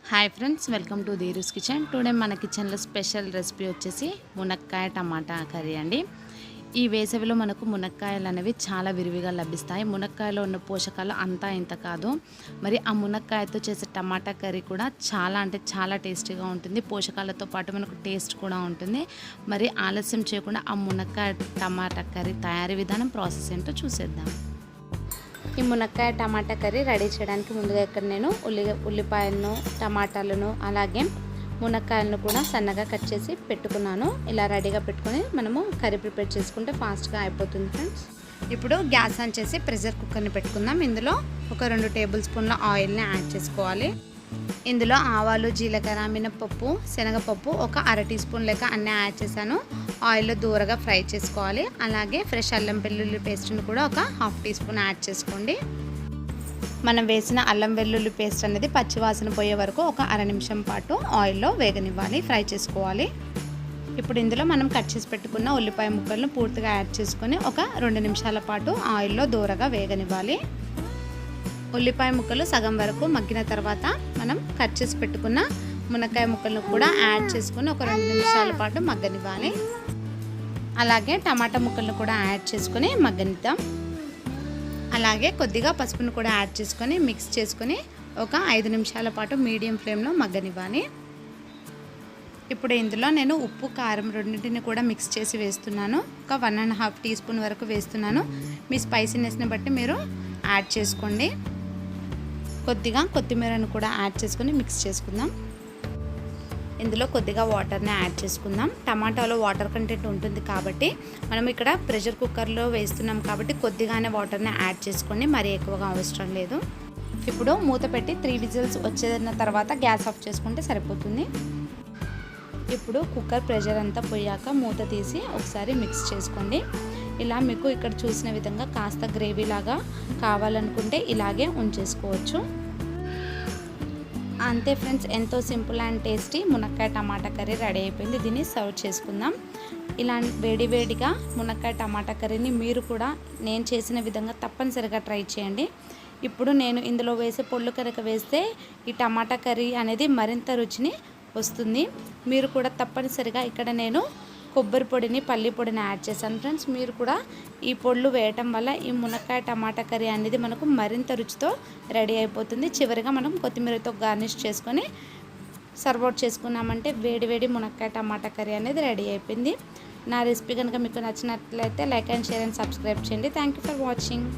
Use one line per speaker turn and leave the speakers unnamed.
Hi friends, welcome to Dheeru's kitchen. Today మన కిచెన్లో special recipe వచ్చేసి మునక్కాయ టమాటా కర్రీ అండి. ఈ వేసవిలో మనకు మునక్కాయలు అనేవి చాలా విరివిగా లభిస్తాయి. మునక్కాయలో ఉన్న పోషకాలు అంతా ఇంత కాదు. మరి ఆ మునక్కాయతో చేసే టమాటా కర్రీ కూడా చాలా టేస్టీగా ఉంటుంది. పోషకాలతో పాటు మనకు టేస్ట్ కూడా ఉంటుంది. మరి ఆలస్యం చేయకుండా ఆ మునక్కాయ టమాటా కర్రీ తయారీ విధానం, ప్రాసెస్ ఏంటో చూసేద్దాం. ఈ మునక్కాయ టమాటా కర్రీ రెడీ చేయడానికి ముందుగా ఇక్కడ నేను ఉల్లిపాయలను, టమాటాలను, అలాగే మునక్కాయలను కూడా సన్నగా కట్ చేసి పెట్టుకున్నాను. ఇలా రెడీగా పెట్టుకొని మనము కర్రీ ప్రిపేర్ చేసుకుంటే ఫాస్ట్గా అయిపోతుంది ఫ్రెండ్స్. ఇప్పుడు గ్యాస్ ఆన్ చేసి ప్రెషర్ కుక్కర్ని పెట్టుకుందాం. ఇందులో ఒక 2 టేబుల్ స్పూన్ల ఆయిల్ని యాడ్ చేసుకోవాలి. ఇందులో ఆవాలు, జీలకర్ర, మినపప్పు, శనగపప్పు ఒక 1/2 టీ స్పూన్ లెక్క అన్నీ యాడ్ చేశాను. ఆయిల్లో దూరగా ఫ్రై చేసుకోవాలి. అలాగే ఫ్రెష్ అల్లం వెల్లుల్లి పేస్ట్ని కూడా ఒక 1/2 టీ స్పూన్ యాడ్ చేసుకోండి. మనం వేసిన అల్లం వెల్లుల్లి పేస్ట్ అనేది పచ్చివాసన పోయే వరకు ఒక 1/2 నిమిషం పాటు ఆయిల్లో వేగనివ్వాలి, ఫ్రై చేసుకోవాలి. ఇప్పుడు ఇందులో మనం కట్ చేసి పెట్టుకున్న ఉల్లిపాయ ముక్కలను పూర్తిగా యాడ్ చేసుకొని ఒక 2 నిమిషాల పాటు ఆయిల్లో దూరగా వేగనివ్వాలి. ఉల్లిపాయ ముక్కలు సగం వరకు మగ్గిన తర్వాత మనం కట్ చేసి పెట్టుకున్న మునక్కాయ ముక్కలను కూడా యాడ్ చేసుకుని ఒక 2 నిమిషాల పాటు మగ్గనివ్వాలి. అలాగే టమాటా ముక్కలను కూడా యాడ్ చేసుకొని మగ్గనిద్దాం. అలాగే కొద్దిగా పసుపును కూడా యాడ్ చేసుకొని మిక్స్ చేసుకొని ఒక 5 నిమిషాల పాటు మీడియం ఫ్లేమ్లో మగ్గనివ్వాలి. ఇప్పుడు ఇందులో నేను ఉప్పు, కారం రెండింటిని కూడా మిక్స్ చేసి వేస్తున్నాను. ఒక 1.5 టీ స్పూన్ వరకు వేస్తున్నాను. మీ స్పైసీనెస్ని బట్టి మీరు యాడ్ చేసుకోండి. కొద్దిగా కొత్తిమీరను కూడా యాడ్ చేసుకొని మిక్స్ చేసుకుందాం. ఇందులో కొద్దిగా వాటర్ని యాడ్ చేసుకుందాం. టమాటాలో వాటర్ కంటెంట్ ఉంటుంది కాబట్టి మనం ఇక్కడ ప్రెషర్ కుక్కర్లో వేస్తున్నాం కాబట్టి కొద్దిగానే వాటర్ని యాడ్ చేసుకోండి, మరీ ఎక్కువగా అవసరం లేదు. ఇప్పుడు మూత పెట్టి 3 విజిల్స్ వచ్చేసిన తర్వాత గ్యాస్ ఆఫ్ చేసుకుంటే సరిపోతుంది. ఇప్పుడు కుక్కర్ ప్రెషర్ అంతా పోయాక మూత తీసి ఒకసారి మిక్స్ చేసుకోండి. ఇలా మీకు ఇక్కడ చూసిన విధంగా కాస్త గ్రేవీ లాగా కావాలనుకుంటే ఇలాగే ఉంచేసుకోవచ్చు. అంతే ఫ్రెండ్స్, ఎంతో సింపుల్ అండ్ టేస్టీ మునక్కాయ టమాటా కర్రీ రెడీ అయిపోయింది. దీన్ని సర్వ్ చేసుకుందాం. ఇలా వేడివేడిగా మునక్కాయ టమాటా కర్రీని మీరు కూడా నేను చేసిన విధంగా తప్పనిసరిగా ట్రై చేయండి. ఇప్పుడు నేను ఇందులో వేసే పొళ్ళు కనుక వేస్తే ఈ టమాటా కర్రీ అనేది మరింత రుచిని వస్తుంది. మీరు కూడా తప్పనిసరిగా ఇక్కడ నేను కొబ్బరి పొడిని, పల్లి పొడిని యాడ్ చేశాను ఫ్రెండ్స్. మీరు కూడా ఈ పొళ్ళు వేయటం వల్ల ఈ మునక్కాయ టమాటా కర్రీ అనేది మనకు మరింత రుచితో రెడీ అయిపోతుంది. చివరిగా మనం కొత్తిమీరతో గార్నిష్ చేసుకొని సర్వ్ అవుట్ చేసుకున్నామంటే వేడివేడి మునక్కాయ టమాటా కర్రీ అనేది రెడీ అయిపోయింది. నా రెసిపీ కనుక మీకు నచ్చినట్లయితే like and share and subscribe చేయండి. Thank you for watching.